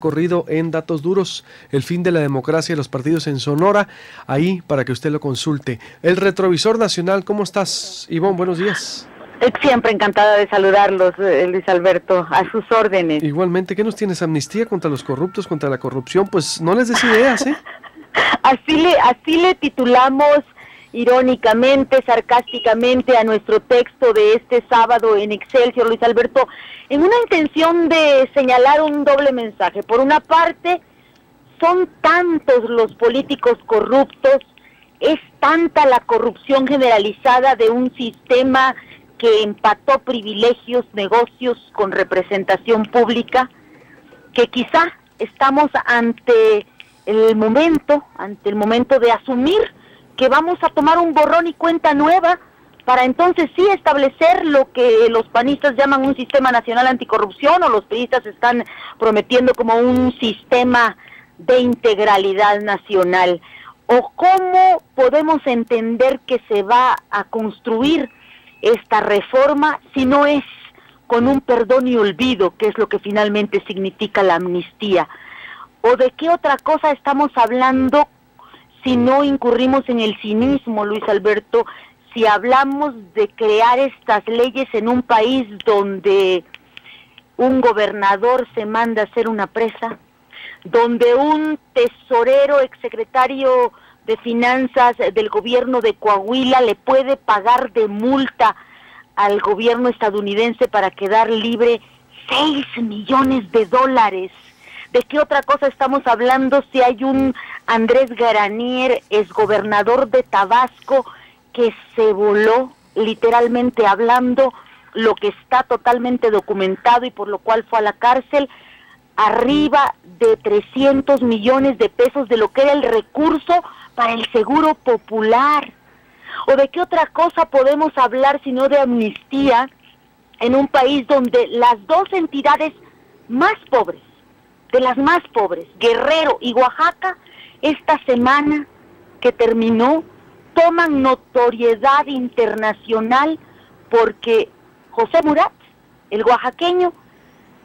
Corrido en Datos Duros, el fin de la democracia de los partidos en Sonora, ahí para que usted lo consulte. El Retrovisor Nacional, ¿cómo estás, Ivonne? Buenos días. Siempre encantada de saludarlos, Luis Alberto, a sus órdenes. Igualmente, ¿qué nos tienes? ¿Amnistía contra los corruptos, contra la corrupción? Pues no les des ideas, ¿eh? Así le titulamos irónicamente, sarcásticamente a nuestro texto de este sábado en Excelsior, Luis Alberto, en una intención de señalar un doble mensaje. Por una parte, son tantos los políticos corruptos, es tanta la corrupción generalizada de un sistema que empató privilegios, negocios con representación pública, que quizá estamos ante el momento de asumir que vamos a tomar un borrón y cuenta nueva para entonces sí establecer lo que los panistas llaman un sistema nacional anticorrupción, o los priistas están prometiendo como un sistema de integralidad nacional. ¿O cómo podemos entender que se va a construir esta reforma si no es con un perdón y olvido, que es lo que finalmente significa la amnistía? ¿O de qué otra cosa estamos hablando si no incurrimos en el cinismo, Luis Alberto, si hablamos de crear estas leyes en un país donde un gobernador se manda a hacer una presa, donde un tesorero, exsecretario de Finanzas del gobierno de Coahuila le puede pagar de multa al gobierno estadounidense para quedar libre $6 millones? ¿De qué otra cosa estamos hablando si hay un Andrés Garanier, exgobernador de Tabasco, que se voló, literalmente hablando, lo que está totalmente documentado y por lo cual fue a la cárcel, arriba de 300 millones de pesos de lo que era el recurso para el seguro popular? ¿O de qué otra cosa podemos hablar sino de amnistía en un país donde las dos entidades más pobres, de las más pobres, Guerrero y Oaxaca, esta semana que terminó, toman notoriedad internacional porque José Murat, el oaxaqueño,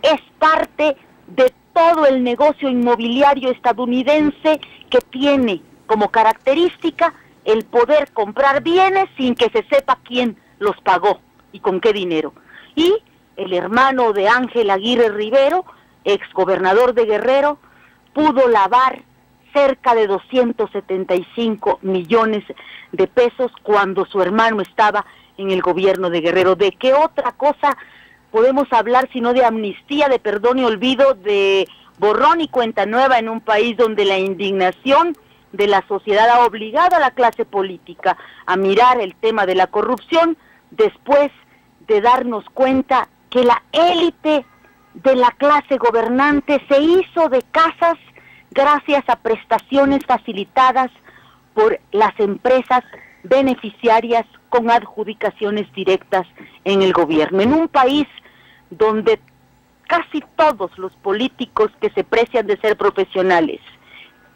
es parte de todo el negocio inmobiliario estadounidense que tiene como característica el poder comprar bienes sin que se sepa quién los pagó y con qué dinero. Y el hermano de Ángel Aguirre Rivero, exgobernador de Guerrero, pudo lavar cerca de 275 millones de pesos cuando su hermano estaba en el gobierno de Guerrero. ¿De qué otra cosa podemos hablar sino de amnistía, de perdón y olvido, de borrón y cuenta nueva en un país donde la indignación de la sociedad ha obligado a la clase política a mirar el tema de la corrupción después de darnos cuenta que la élite de la clase gobernante se hizo de casas gracias a prestaciones facilitadas por las empresas beneficiarias con adjudicaciones directas en el gobierno? En un país donde casi todos los políticos que se precian de ser profesionales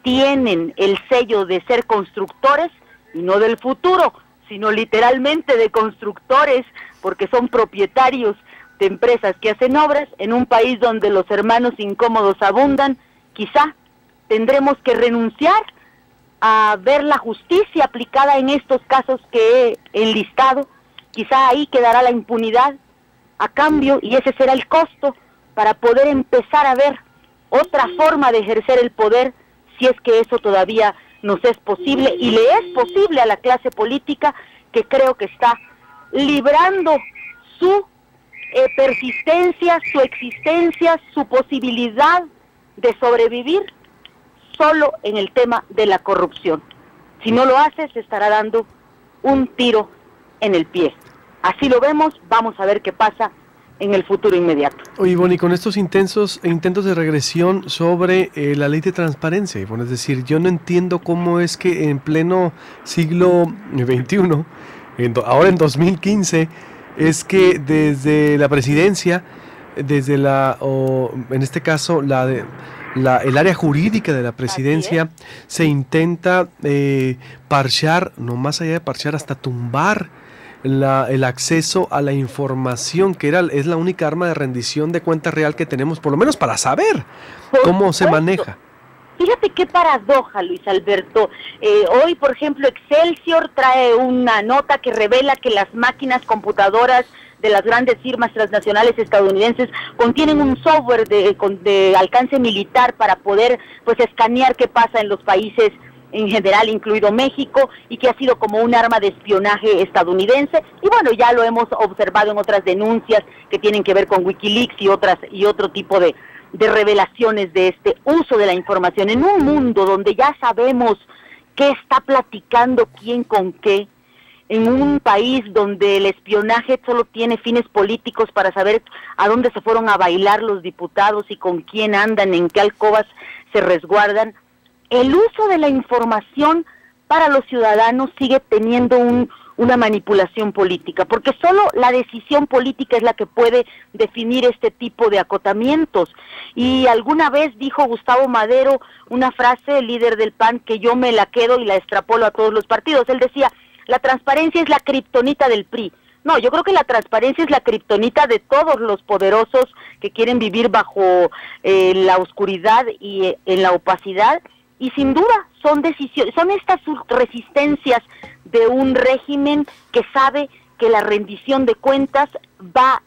tienen el sello de ser constructores, y no del futuro, sino literalmente de constructores, porque son propietarios de empresas que hacen obras, en un país donde los hermanos incómodos abundan, quizá tendremos que renunciar a ver la justicia aplicada en estos casos que he enlistado. Quizá ahí quedará la impunidad a cambio, y ese será el costo para poder empezar a ver otra forma de ejercer el poder, si es que eso todavía nos es posible, y le es posible a la clase política, que creo que está librando su persistencia, su existencia, su posibilidad de sobrevivir solo en el tema de la corrupción. Si no lo hace, se estará dando un tiro en el pie. Así lo vemos, vamos a ver qué pasa en el futuro inmediato. Oye, Ivonne, y con estos intentos de regresión sobre la ley de transparencia, Ivonne, es decir, yo no entiendo cómo es que en pleno siglo XXI, ahora en 2015, es que desde la presidencia, desde en este caso el área jurídica de la presidencia, se intenta parchar, no más allá de parchar, hasta tumbar el acceso a la información, que es la única arma de rendición de cuenta real que tenemos, por lo menos para saber cómo se maneja. Fíjate qué paradoja, Luis Alberto. Hoy, por ejemplo, Excelsior trae una nota que revela que las máquinas computadoras de las grandes firmas transnacionales estadounidenses contienen un software de alcance militar para poder pues escanear qué pasa en los países en general, incluido México, y que ha sido como un arma de espionaje estadounidense. Y bueno, ya lo hemos observado en otras denuncias que tienen que ver con Wikileaks y otro tipo de revelaciones de este uso de la información en un mundo donde ya sabemos qué está platicando quién con qué, en un país donde el espionaje solo tiene fines políticos para saber a dónde se fueron a bailar los diputados y con quién andan, en qué alcobas se resguardan. El uso de la información para los ciudadanos sigue teniendo una manipulación política, porque solo la decisión política es la que puede definir este tipo de acotamientos. Y alguna vez dijo Gustavo Madero una frase, el líder del PAN, que yo me la quedo y la extrapolo a todos los partidos. Él decía: la transparencia es la kriptonita del PRI. No, yo creo que la transparencia es la kriptonita de todos los poderosos que quieren vivir bajo la oscuridad y en la opacidad. Y sin duda son decisiones, son estas resistencias de un régimen que sabe que la rendición de cuentas va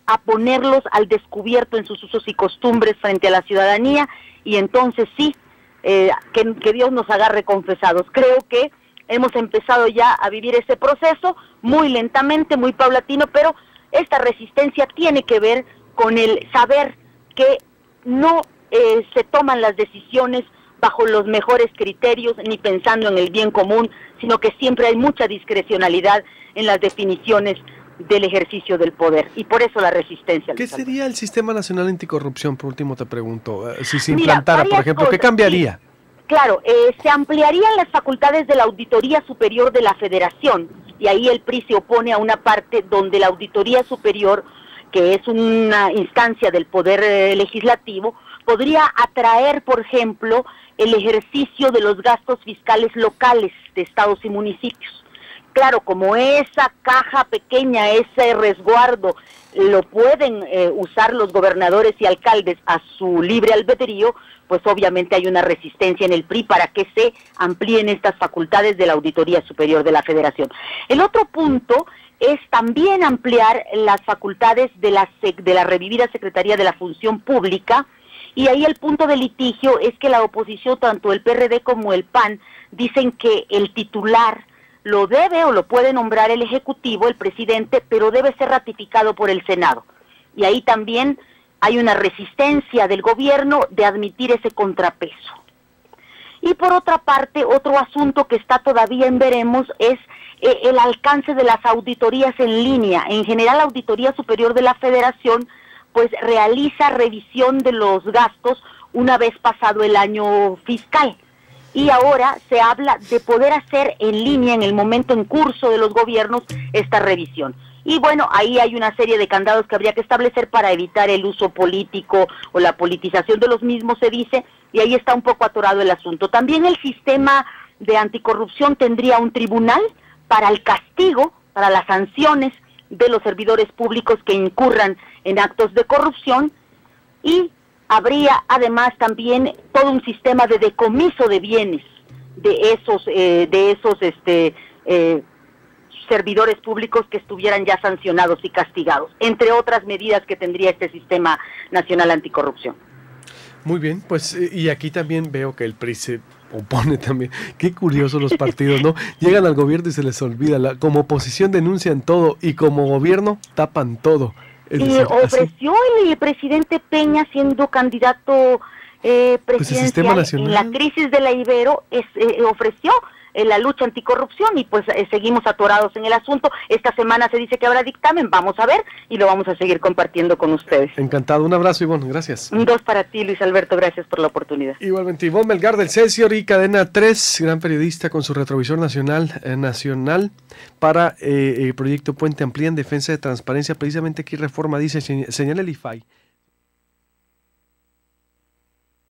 a ponerlos al descubierto en sus usos y costumbres frente a la ciudadanía, y entonces sí, que Dios nos agarre confesados. Creo que hemos empezado ya a vivir ese proceso muy lentamente, muy paulatino, pero esta resistencia tiene que ver con el saber que no se toman las decisiones bajo los mejores criterios ni pensando en el bien común, sino que siempre hay mucha discrecionalidad en las definiciones del ejercicio del poder, y por eso la resistencia. ¿Qué sería el Sistema Nacional Anticorrupción, por último te pregunto, si se implantara, por ejemplo, cosas, ¿qué cambiaría? Sí, claro, se ampliarían las facultades de la Auditoría Superior de la Federación, y ahí el PRI se opone a una parte donde la Auditoría Superior, que es una instancia del Poder Legislativo, podría atraer, por ejemplo, el ejercicio de los gastos fiscales locales de estados y municipios. Claro, como esa caja pequeña, ese resguardo, lo pueden usar los gobernadores y alcaldes a su libre albedrío, pues obviamente hay una resistencia en el PRI para que se amplíen estas facultades de la Auditoría Superior de la Federación. El otro punto es también ampliar las facultades de la revivida Secretaría de la Función Pública. Y ahí el punto de litigio es que la oposición, tanto el PRD como el PAN, dicen que el titular lo debe o lo puede nombrar el Ejecutivo, el presidente, pero debe ser ratificado por el Senado. Y ahí también hay una resistencia del gobierno de admitir ese contrapeso. Y por otra parte, otro asunto que está todavía en veremos es el alcance de las auditorías en línea. En general, la Auditoría Superior de la Federación pues realiza revisión de los gastos una vez pasado el año fiscal. Y ahora se habla de poder hacer en línea, en el momento en curso de los gobiernos, esta revisión. Y bueno, ahí hay una serie de candados que habría que establecer para evitar el uso político o la politización de los mismos, se dice, y ahí está un poco atorado el asunto. También el sistema de anticorrupción tendría un tribunal para el castigo, para las sanciones de los servidores públicos que incurran en actos de corrupción, y habría además también todo un sistema de decomiso de bienes de esos servidores públicos que estuvieran ya sancionados y castigados, entre otras medidas que tendría este Sistema Nacional Anticorrupción. Muy bien, pues y aquí también veo que el PRI se opone también. Qué curioso los partidos, ¿no? Llegan al gobierno y se les olvida. Como oposición denuncian todo y como gobierno tapan todo. Es decir, ofreció el presidente Peña, siendo candidato presidencial pues en la crisis de la Ibero, ofreció la lucha anticorrupción, y pues seguimos atorados en el asunto. Esta semana se dice que habrá dictamen, vamos a ver, y lo vamos a seguir compartiendo con ustedes. Encantado, un abrazo, Ivonne, gracias. 2 para ti, Luis Alberto, gracias por la oportunidad. Igualmente, Ivonne Melgar del Excelsior y Cadena 3, gran periodista con su retrovisor nacional para el proyecto Puente Amplía en defensa de transparencia. Precisamente aquí Reforma dice, señala el IFAI.